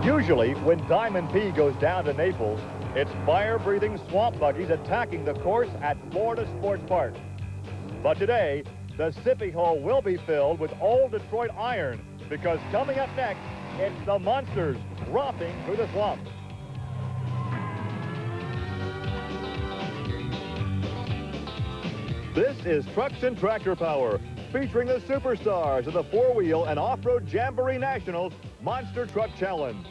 Usually, when Diamond P goes down to Naples, it's fire-breathing swamp buggies attacking the course at Florida Sports Park. But today, the Sippy Hole will be filled with old Detroit iron, because coming up next, it's the monsters romping through the swamp. This is Trucks and Tractor Power, featuring the superstars of the four-wheel and off-road Jamboree Nationals Monster Truck Challenge.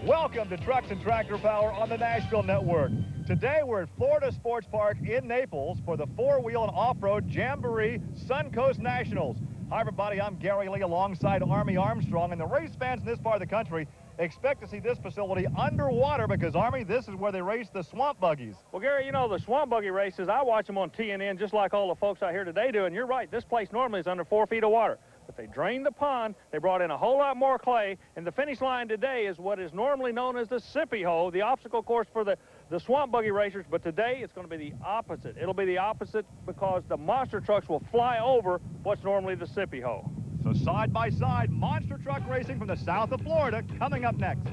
Welcome to Trucks and Tractor Power on the Nashville Network. Today we're at Florida Sports Park in Naples for the four-wheel and off-road Jamboree Suncoast Nationals. Hi everybody, I'm Gary Lee alongside Army Armstrong, and the race fans in this part of the country expect to see this facility underwater because, Army, this is where they race the swamp buggies. Well, Gary, you know, the swamp buggy races, I watch them on TNN just like all the folks out here today do, and you're right, this place normally is under 4 feet of water. But they drained the pond, they brought in a whole lot more clay, and the finish line today is what is normally known as the Sippy Hole, the obstacle course for the swamp buggy racers, but today it's going to be the opposite. It'll be the opposite because the monster trucks will fly over what's normally the Sippy Hole. So side-by-side, monster truck racing from the south of Florida coming up next.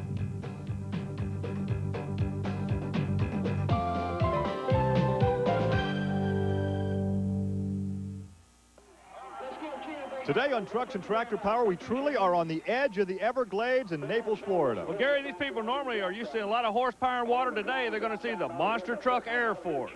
Today on Trucks and Tractor Power, we truly are on the edge of the Everglades in Naples, Florida. Well, Gary, these people normally are used to seeing a lot of horsepower and water. Today, they're going to see the Monster Truck Air Force.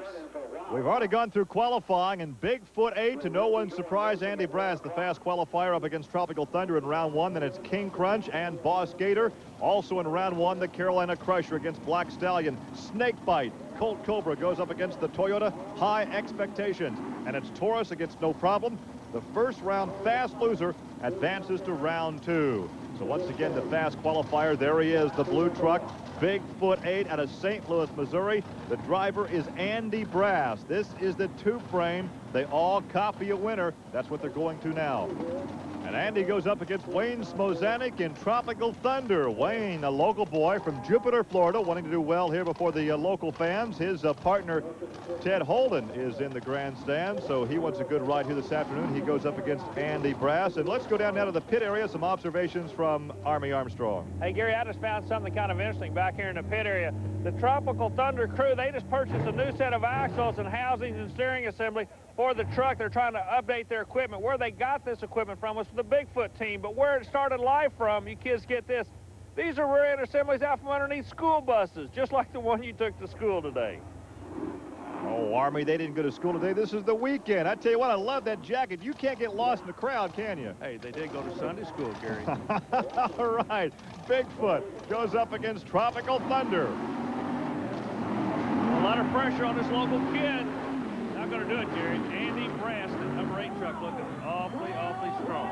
We've already gone through qualifying, and Bigfoot 8, to no one's surprise, Andy Brass, the fast qualifier, up against Tropical Thunder in round 1. Then it's King Crunch and Boss Gator. Also in round 1, the Carolina Crusher against Black Stallion. Snakebite, Colt Cobra goes up against the Toyota High Expectations. And it's Taurus against No Problem. The first round fast loser advances to round 2. So once again, the fast qualifier, there he is, the blue truck, Bigfoot 8 out of St. Louis, Missouri. The driver is Andy Brass. This is the tube frame. They all copy a winner. That's what they're going to now. And Andy goes up against Wayne Smozanik in Tropical Thunder. Wayne, a local boy from Jupiter, Florida, wanting to do well here before the local fans. His partner, Ted Holden, is in the grandstand, so he wants a good ride here this afternoon. He goes up against Andy Brass. And let's go down now to the pit area, some observations from Army Armstrong. Hey, Gary, I just found something kind of interesting back here in the pit area. The Tropical Thunder crew, they just purchased a new set of axles and housings and steering assembly for the truck. They're trying to update their equipment. Where they got this equipment from was the Bigfoot team, but where it started life from, you kids get this, these are rear end assemblies out from underneath school buses, just like the one you took to school today. Oh, Army, they didn't go to school today. This is the weekend. I tell you what, I love that jacket. You can't get lost in the crowd, can you? Hey, they did go to Sunday school, Gary. All right, Bigfoot goes up against Tropical Thunder. A lot of pressure on this local kid. Not going to do it, Gary. Andy Brass, the number 8 truck, looking awfully strong.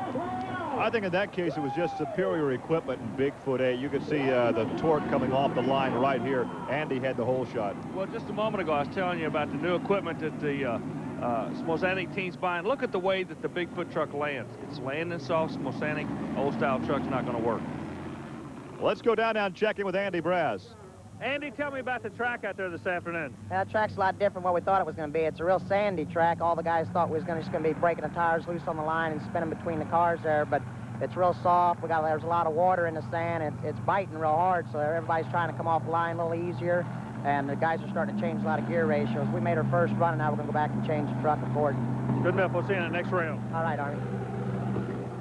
I think in that case it was just superior equipment in Bigfoot 8. You could see the torque coming off the line right here. Andy had the whole shot. Well, just a moment ago I was telling you about the new equipment that the Smozanik team's buying. Look at the way that the Bigfoot truck lands. It's landing soft. Smozanik old-style truck's not going to work. Well, let's go down now and check in with Andy Brass. Andy, tell me about the track out there this afternoon. That track's a lot different from what we thought it was going to be. It's a real sandy track. All the guys thought we was just going to be breaking the tires loose on the line and spinning between the cars there, but it's real soft. There's a lot of water in the sand. It's biting real hard, so everybody's trying to come off the line a little easier, and the guys are starting to change a lot of gear ratios. We made our first run, and now we're going to go back and change the truck accordingly. Good enough. We'll see you in the next round. All right, Army.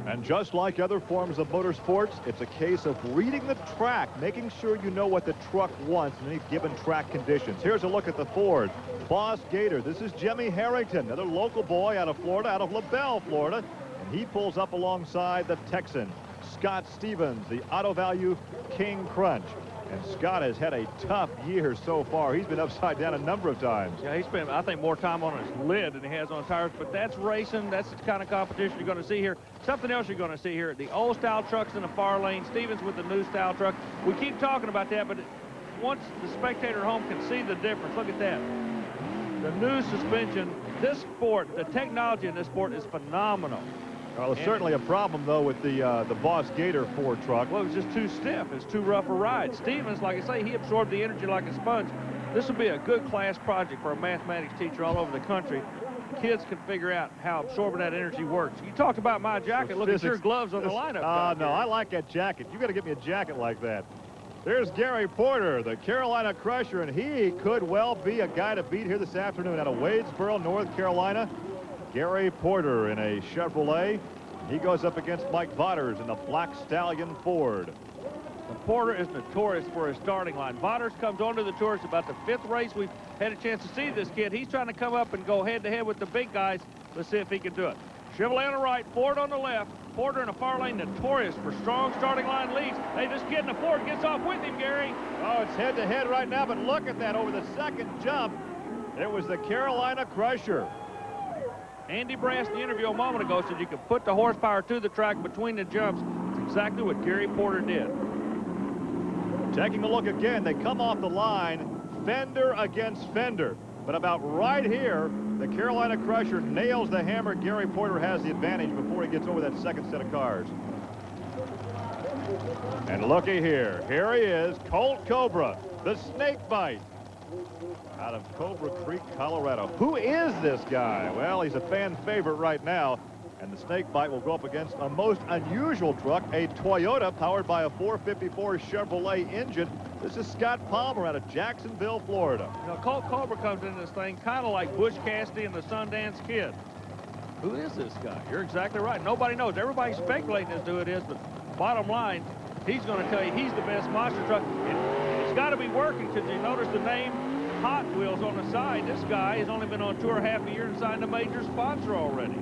And just like other forms of motorsports, it's a case of reading the track, making sure you know what the truck wants in any given track conditions. Here's a look at the Ford Boss Gator. This is Jimmy Harrington, another local boy out of Florida, out of LaBelle, Florida. And he pulls up alongside the Texan, Scott Stevens, the Auto Value King Crunch. And Scott has had a tough year so far. He's been upside down a number of times. Yeah, he spent, I think, more time on his lid than he has on tires, but that's racing. That's the kind of competition you're going to see here. Something else you're going to see here, the old-style trucks in the far lane, Stevens with the new-style truck. We keep talking about that, but once the spectator at home can see the difference, look at that. The new suspension, this sport, the technology in this sport is phenomenal. Well, it's certainly a problem, though, with the Boss Gator Ford truck. Well, it was just too stiff. It's too rough a ride. Stevens, like I say, he absorbed the energy like a sponge. This will be a good class project for a mathematics teacher all over the country. kids can figure out how absorbing that energy works. You talked about my jacket. Look at your gloves on the lineup. No, I like that jacket. You got to get me a jacket like that. There's Gary Porter, the Carolina Crusher, and he could well be a guy to beat here this afternoon out of Wadesboro, North Carolina. Gary Porter in a Chevrolet. He goes up against Mike Vaughters in a Black Stallion Ford. And Porter is notorious for his starting line. Vaughters comes onto the tour. It's about the 5th race we've had a chance to see this kid. He's trying to come up and go head-to-head with the big guys. Let's see if he can do it. Chevrolet on the right, Ford on the left. Porter in a far lane, notorious for strong starting line leads. Hey, this kid in the Ford gets off with him, Gary. Oh, it's head-to-head right now, but look at that. Over the second jump, it was the Carolina Crusher. Andy Brass in the interview a moment ago said you could put the horsepower to the track between the jumps. It's exactly what Gary Porter did. Taking a look again, they come off the line, fender against fender. But about right here, the Carolina Crusher nails the hammer. Gary Porter has the advantage before he gets over that second set of cars. And looky here. Here he is, Colt Cobra, the snake bite, out of Cobra Creek, Colorado. Who is this guy? Well, he's a fan favorite right now. And the snake bite will go up against a most unusual truck, a Toyota powered by a 454 Chevrolet engine. This is Scott Palmer out of Jacksonville, Florida. Now, Colt Cobra comes into this thing kind of like Butch Cassidy and the Sundance Kid. Who is this guy? You're exactly right. Nobody knows. Everybody's speculating as to who it is, but bottom line, he's going to tell you he's the best monster truck. And it's got to be working, because you notice the name Hot Wheels on the side. This guy has only been on tour half a year and signed a major sponsor already.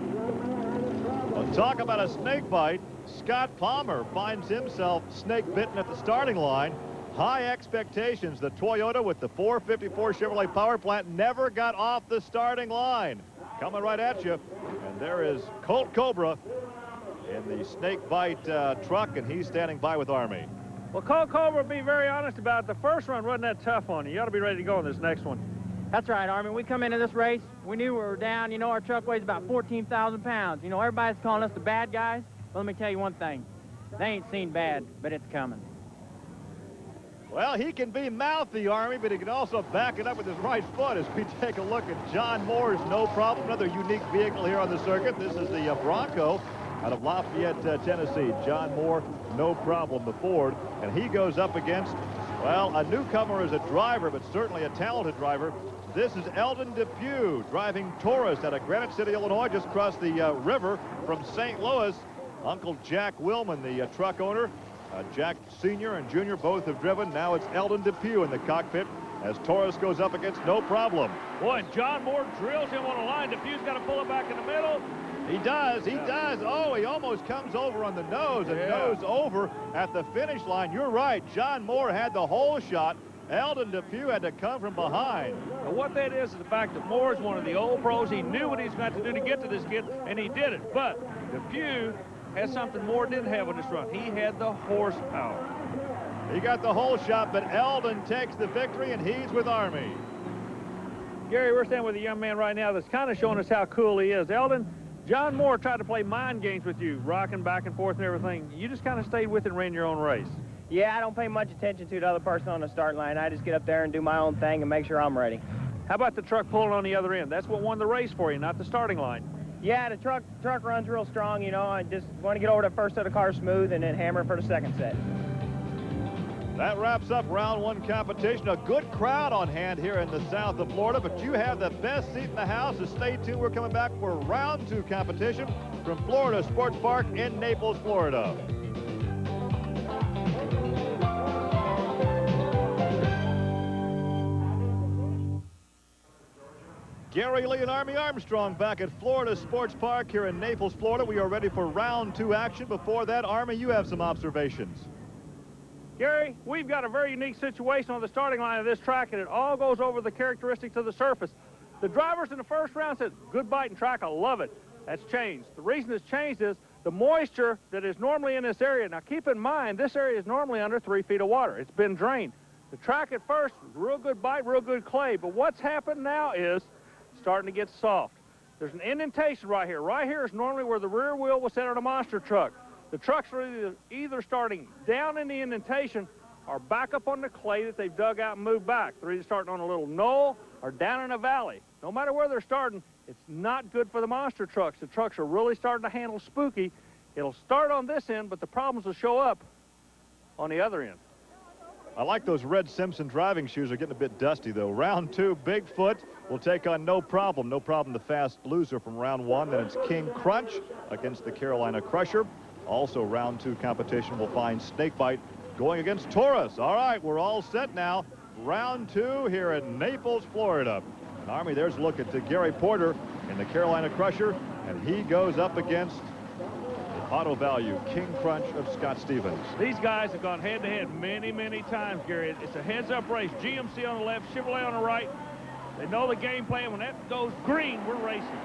Well, talk about a snake bite. Scott Palmer finds himself snake bitten at the starting line. High expectations. The Toyota with the 454 Chevrolet power plant never got off the starting line. Coming right at you. And there is Colt Cobra in the snake bite truck, and he's standing by with Army. Well, Colt Cobra, be very honest about it. The first run wasn't that tough on you. You ought to be ready to go on this next one. That's right, Army. We come into this race, we knew we were down. You know, our truck weighs about 14,000 pounds. You know, everybody's calling us the bad guys. Well, let me tell you one thing. They ain't seen bad, but it's coming. Well, he can be mouthy, Army, but he can also back it up with his right foot as we take a look at John Moore's No Problem, another unique vehicle here on the circuit. This is the Bronco out of Lafayette, Tennessee. John Moore, No Problem, the Ford. And he goes up against, well, a newcomer as a driver, but certainly a talented driver. This is Eldon Depew driving Taurus out of Granite City, Illinois, just across the river from St. Louis. Uncle Jack Willman, the truck owner. Jack Sr. and Jr. both have driven. Now it's Eldon Depew in the cockpit as Taurus goes up against No Problem. Boy, and John Moore drills him on a line. Depew's got to pull it back in the middle. He does. He does. Oh, he almost comes over on the nose and nose over at the finish line. You're right. John Moore had the whole shot. Eldon Depew had to come from behind. Now, what that is the fact that Moore is one of the old pros. He knew what he's got to do to get to this kid, and he did it. But Depew has something Moore didn't have on this run. He had the horsepower. He got the whole shot, but Eldon takes the victory, and he's with Army. Gary, we're standing with a young man right now that's kind of showing us how cool he is. Eldon, John Moore tried to play mind games with you, rocking back and forth and everything. You just kind of stayed with it and ran your own race. Yeah, I don't pay much attention to the other person on the start line. I just get up there and do my own thing and make sure I'm ready. How about the truck pulling on the other end? That's what won the race for you, not the starting line. Yeah, the truck runs real strong, you know. I just want to get over the first set of cars smooth and then hammer for the second set. That wraps up round one competition. A good crowd on hand here in the south of Florida, but you have the best seat in the house, so stay tuned. We're coming back for round two competition from Florida Sports Park in Naples, Florida. Gary Lee and Army Armstrong back at Florida Sports Park here in Naples, Florida. We are ready for round two action. Before that, Army, you have some observations. Gary, we've got a very unique situation on the starting line of this track, and it all goes over the characteristics of the surface. The drivers in the first round said, good biting track, I love it. That's changed. The reason it's changed is the moisture that is normally in this area. Now, keep in mind, this area is normally under 3 feet of water. It's been drained. The track at first, real good bite, real good clay, but what's happened now is starting to get soft. There's an indentation right here. Right here is normally where the rear wheel was set on a monster truck. The trucks are either starting down in the indentation or back up on the clay that they've dug out and moved back. They're either starting on a little knoll are down in a valley. No matter where they're starting, it's not good for the monster trucks. The trucks are really starting to handle spooky. It'll start on this end, but the problems will show up on the other end. I like those red Simpson driving shoes. They're getting a bit dusty, though. Round 2, Bigfoot will take on No Problem. No Problem, the fast loser from round 1. Then it's King Crunch against the Carolina Crusher. Also, round 2 competition will find Snakebite going against Taurus. All right, we're all set now. Round 2 here at Naples, Florida. And Army, there's a look at Gary Porter in the Carolina Crusher, and he goes up against the Auto Value King Crunch of Scott Stevens. These guys have gone head-to-head many, many times, Gary. It's a heads-up race. GMC on the left, Chevrolet on the right. They know the game plan. When that goes green, we're racing.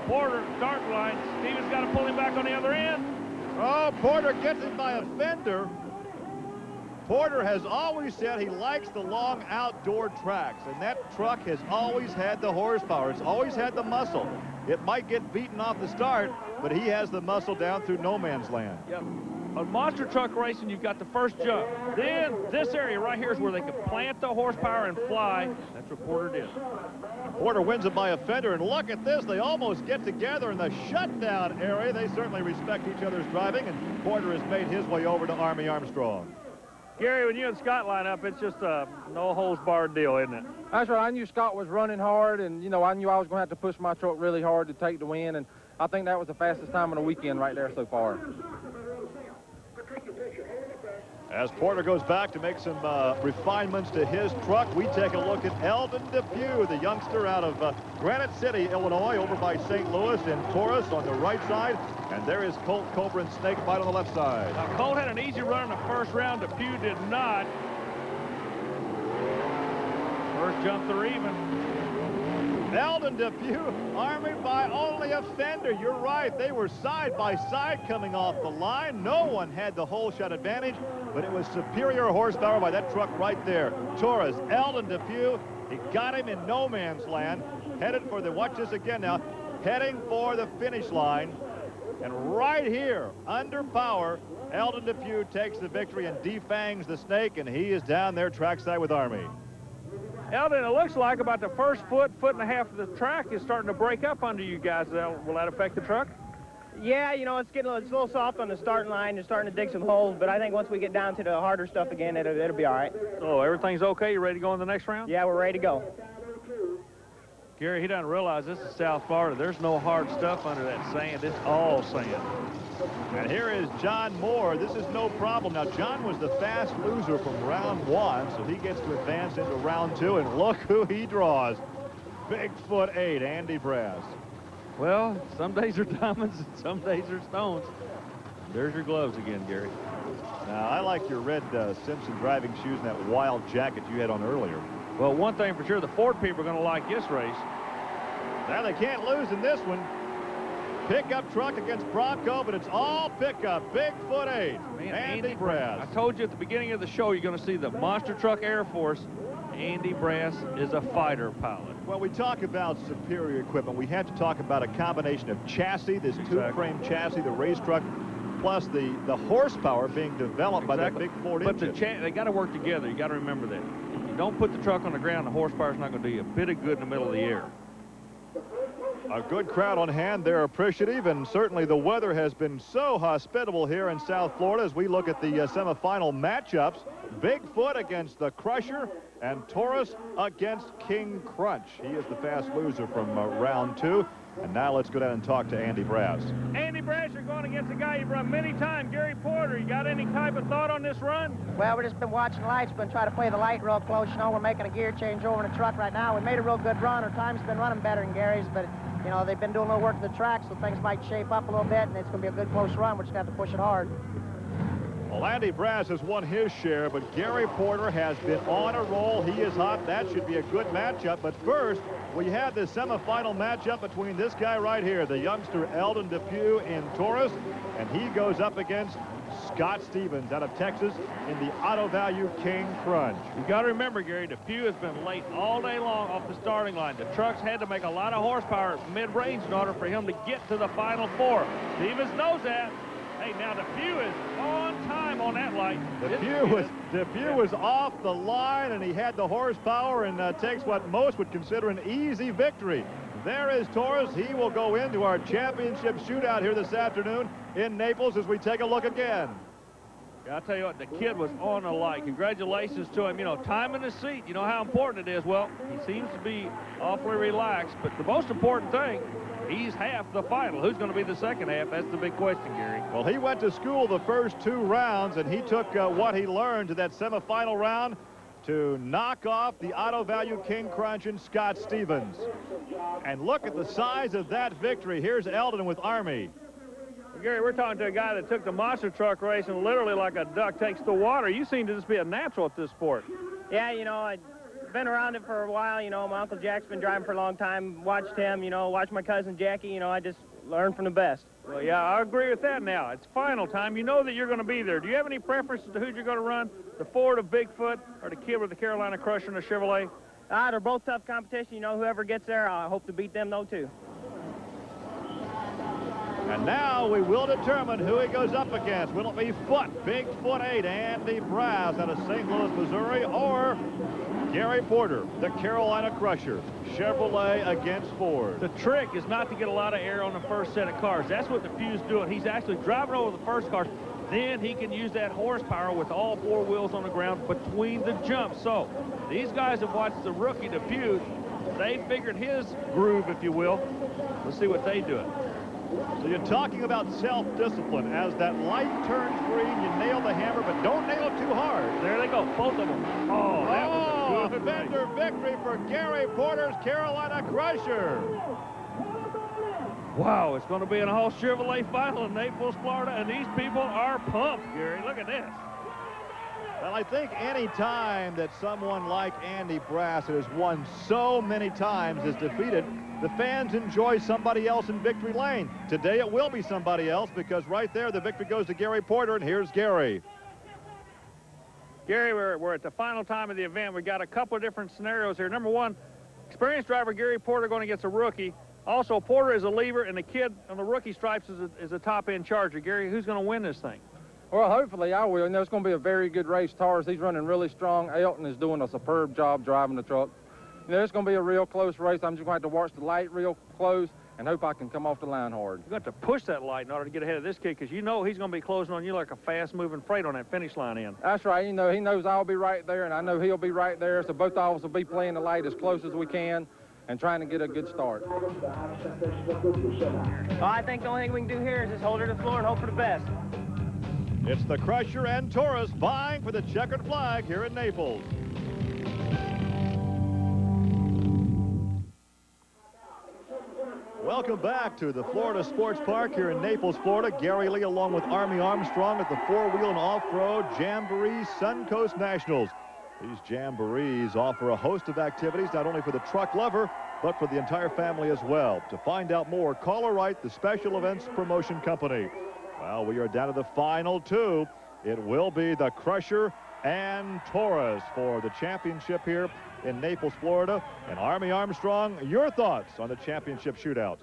Porter, start line. Stevens got to pull him back on the other end. Oh, Porter gets him by a fender. Porter has always said he likes the long outdoor tracks, and that truck has always had the horsepower. It's always had the muscle. It might get beaten off the start, but he has the muscle down through no man's land. Yep. On monster truck racing, you've got the first jump. Then this area right here is where they can plant the horsepower and fly. That's what Porter did. Porter wins it by a fender, and look at this. They almost get together in the shutdown area. They certainly respect each other's driving, and Porter has made his way over to Army Armstrong. Gary, when you and Scott line up, it's just a no-holds-barred deal, isn't it? That's right. I knew Scott was running hard, and, you know, I knew I was going to have to push my truck really hard to take the win, and I think that was the fastest time of the weekend right there so far. As Porter goes back to make some refinements to his truck, we take a look at Eldon Depew, the youngster out of Granite City, Illinois, over by St. Louis, and Taurus on the right side. And there is Colt Cobra and Snakebite on the left side. Now, Colt had an easy run in the first round. Depew did not. First jump, they're even. Eldon Depew, Army by only a fender. You're right. They were side by side coming off the line. No one had the whole shot advantage, but it was superior horsepower by that truck right there. Taurus, Eldon Depew, he got him in no man's land. Headed for the, watch this again now, heading for the finish line. And right here, under power, Eldon Depew takes the victory and defangs the snake, and he is down there trackside with Army. Eldon, it looks like about the first foot and a half of the track is starting to break up under you guys. Will that affect the truck? Yeah, you know, it's a little soft on the starting line. You're starting to dig some holes, but I think once we get down to the harder stuff again, it'll be all right. Oh, everything's okay? You ready to go in the next round? Yeah, we're ready to go. Gary, he doesn't realize this is South Florida. There's no hard stuff under that sand. It's all sand. And here is John Moore. This is No Problem. Now, John was the fast loser from round 1, so he gets to advance into round 2, and look who he draws. Bigfoot 8, Andy Brass. Well, some days are diamonds and some days are stones. There's your gloves again, Gary. Now, I like your red Simpson driving shoes and that wild jacket you had on earlier. Well, one thing for sure, the Ford people are going to like this race. Now, they can't lose in this one. Pickup truck against Bronco, but it's all pickup. Bigfoot 8, Man, Andy Brass. I told you at the beginning of the show, you're going to see the monster truck Air Force. Andy Brass is a fighter pilot. Well, we talk about superior equipment. We have to talk about a combination of chassis, this two-frame chassis, the race truck, plus the horsepower being developed by that big Ford engine. But they got to work together. You got to remember that. If you don't put the truck on the ground, the horsepower's not going to do you a bit of good in the middle of the air. A good crowd on hand. They're appreciative, and certainly the weather has been so hospitable here in South Florida as we look at the semifinal matchups. Bigfoot against the Crusher and Taurus against King Crunch. He is the fast loser from round 2. And now let's go down and talk to Andy Brass. Andy Brass, you're going against a guy you've run many times, Gary Porter. You got any type of thought on this run? Well, we've just been watching the lights, been trying to play the light real close. You know, we're making a gear change over in the truck right now. We made a real good run. Our time's been running better than Gary's, but, you know, they've been doing a little work to the track, so things might shape up a little bit, and it's going to be a good close run. We're just going to have to push it hard. Well, Andy Brass has won his share, but Gary Porter has been on a roll. He is hot. That should be a good matchup. But first, we have the semifinal matchup between this guy right here, the youngster Eldon Depew in Taurus, and he goes up against Scott Stevens out of Texas in the Auto Value King Crunch. You got to remember, Gary, Depew has been late all day long off the starting line. The trucks had to make a lot of horsepower at mid-range in order for him to get to the Final Four. Stevens knows that. Hey, now Depew is on time on that light. Depew was off the line, and he had the horsepower and takes what most would consider an easy victory. There is Torres. He will go into our championship shootout here this afternoon in Naples as we take a look again. I'll tell you what, the kid was on the light. Congratulations to him. You know, time in the seat, you know how important it is. Well, he seems to be awfully relaxed, but the most important thing, he's half the final. Who's going to be the second half? That's the big question, Gary. Well, he went to school the first 2 rounds, and he took what he learned to that semifinal round to knock off the auto value King Crunch and Scott Stevens. And look at the size of that victory. Here's Eldon with Army. Gary, we're talking to a guy that took the monster truck race and literally like a duck takes the water. You seem to just be a natural at this sport. Yeah, you know, I've been around it for a while. You know, my Uncle Jack's been driving for a long time. Watched him, you know, watched my cousin Jackie. You know, I just learned from the best. Well, yeah, I agree with that now. It's final time. You know that you're going to be there. Do you have any preferences to who you're going to run? The Ford of Bigfoot or the kid with the Carolina Crusher and the Chevrolet? They're both tough competition. You know, whoever gets there, I hope to beat them, though, too. And now we will determine who he goes up against. Will it be Bigfoot 8, Andy Brass out of St. Louis, Missouri, or Gary Porter, the Carolina Crusher, Chevrolet against Ford? The trick is not to get a lot of air on the first set of cars. That's what Depew's doing. He's actually driving over the first cars. Then he can use that horsepower with all 4 wheels on the ground between the jumps. So these guys have watched the rookie Depew. They figured his groove, if you will. Let's see what they do it. So you're talking about self-discipline. As that light turns green, you nail the hammer, but don't nail it too hard. There they go, both of them. Oh, that was a good fender victory for Gary Porter's Carolina Crusher. Wow, it's going to be an all Chevrolet final in Naples, Florida, and these people are pumped, Gary. Look at this. Well, I think any time that someone like Andy Brass, who has won so many times, is defeated, the fans enjoy somebody else in victory lane. Today it will be somebody else, because right there the victory goes to Gary Porter, and here's Gary. Gary, we're at the final time of the event. We've got a couple of different scenarios here. Number one, experienced driver Gary Porter going against a rookie. Also, Porter is a leader, and the kid on the rookie stripes is a top-end charger. Gary, who's going to win this thing? Well, hopefully I will. You know, it's going to be a very good race. Torres, he's running really strong. Elton is doing a superb job driving the truck. You know, it's going to be a real close race. I'm just going to have to watch the light real close and hope I can come off the line hard. You've got to push that light in order to get ahead of this kid, because you know he's going to be closing on you like a fast-moving freight on that finish line end. That's right. You know, he knows I'll be right there, and I know he'll be right there, so both of us will be playing the light as close as we can and trying to get a good start. Well, I think the only thing we can do here is just hold her to the floor and hope for the best. It's the Crusher and Torres vying for the checkered flag here in Naples. Welcome back to the Florida Sports Park here in Naples, Florida. Gary Lee along with Army Armstrong at the 4-wheel and off-road Jamboree Suncoast Nationals. These jamborees offer a host of activities, not only for the truck lover, but for the entire family as well. To find out more, call or write the Special Events Promotion Company. Well, we are down to the final 2. It will be the Crusher and Torres for the championship here in Naples, Florida. And Army Armstrong, your thoughts on the championship shootout?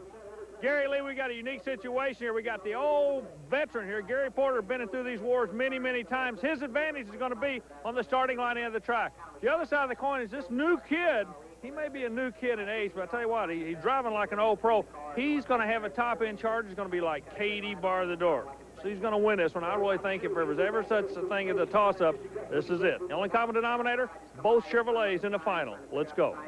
Gary Lee, we got a unique situation here. We got the old veteran here, Gary Porter, been through these wars many, many times. His advantage is going to be on the starting line end of the track. The other side of the coin is this new kid. He may be a new kid in age, but I tell you what, he's driving like an old pro. He's going to have a top-end charge. He's going to be like Katie bar the door. So he's going to win this one. I really think if there was ever such a thing as a toss-up, this is it. The only common denominator, both Chevrolets in the final. Let's go.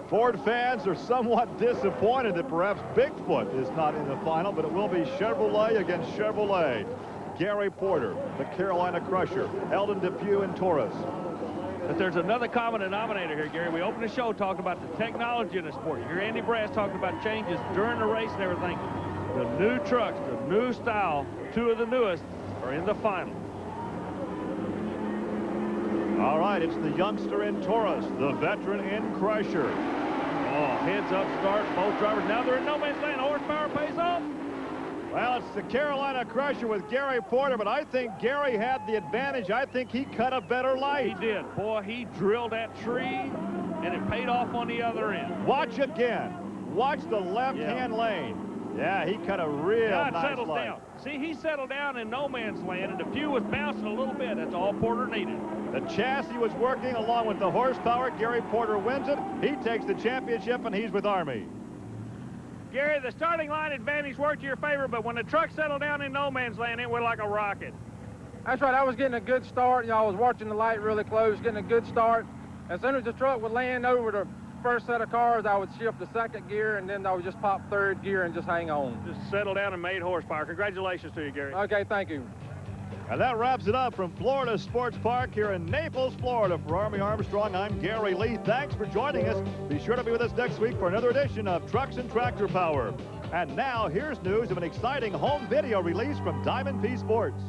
Ford fans are somewhat disappointed that perhaps Bigfoot is not in the final, but it will be Chevrolet against Chevrolet. Gary Porter, the Carolina Crusher, Eldon Depew, and Torres. But there's another common denominator here, Gary. We opened the show talking about the technology in the sport. You hear Andy Brass talking about changes during the race and everything. The new trucks, the new style, 2 of the newest, are in the final. All right, it's the youngster in Torres, the veteran in Crusher. Oh, heads up start, both drivers. Now they're in no man's land. Horsepower pays off. Well, it's the Carolina Crusher with Gary Porter, but I think Gary had the advantage. I think he cut a better light. He did. Boy, he drilled that tree, and it paid off on the other end. Watch again. Watch the left-hand lane. Yeah, he cut a real God nice settles line. down. See, he settled down in no man's land, and the few was bouncing a little bit. That's all Porter needed. The chassis was working along with the horsepower. Gary Porter wins it. He takes the championship, and he's with Army. Gary, the starting line advantage worked to your favor, but when the truck settled down in no man's land, it went like a rocket. That's right. I was getting a good start. You know, I was watching the light really close, getting a good start. As soon as the truck would land over the first set of cars, I would shift the second gear, and then I would just pop third gear and just hang on. Just settled down and made horsepower. Congratulations to you, Gary. Okay, thank you. And that wraps it up from Florida Sports Park here in Naples, Florida. For Army Armstrong, I'm Gary Lee. Thanks for joining us. Be sure to be with us next week for another edition of Trucks and Tractor Power. And now, here's news of an exciting home video release from Diamond P Sports.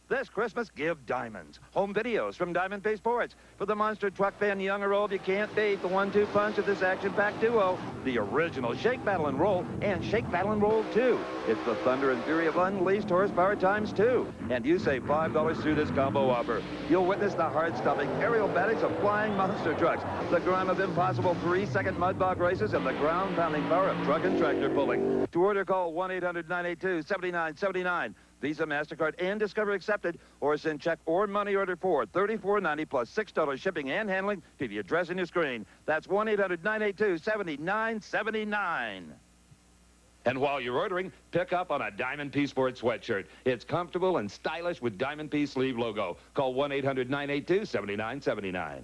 This Christmas, give Diamonds home videos from Diamond P Sports. For the monster truck fan, young or old, you can't beat the 1-2 punch of this action-packed duo. The original Shake, Battle, and Roll and Shake, Battle, and Roll 2. It's the thunder and fury of unleashed horsepower times 2. And you save $5 through this combo offer. You'll witness the heart-stopping aerobatics of flying monster trucks, the grime of impossible 3-second mud bog races, and the ground-pounding power of truck and tractor pulling. To order, call 1-800-982-7979. Visa, MasterCard, and Discover accepted, or send check or money order for $34.90 plus $6 shipping and handling to the address on your screen. That's 1-800-982-7979. And while you're ordering, pick up on a Diamond P Sports sweatshirt. It's comfortable and stylish with Diamond P sleeve logo. Call 1-800-982-7979.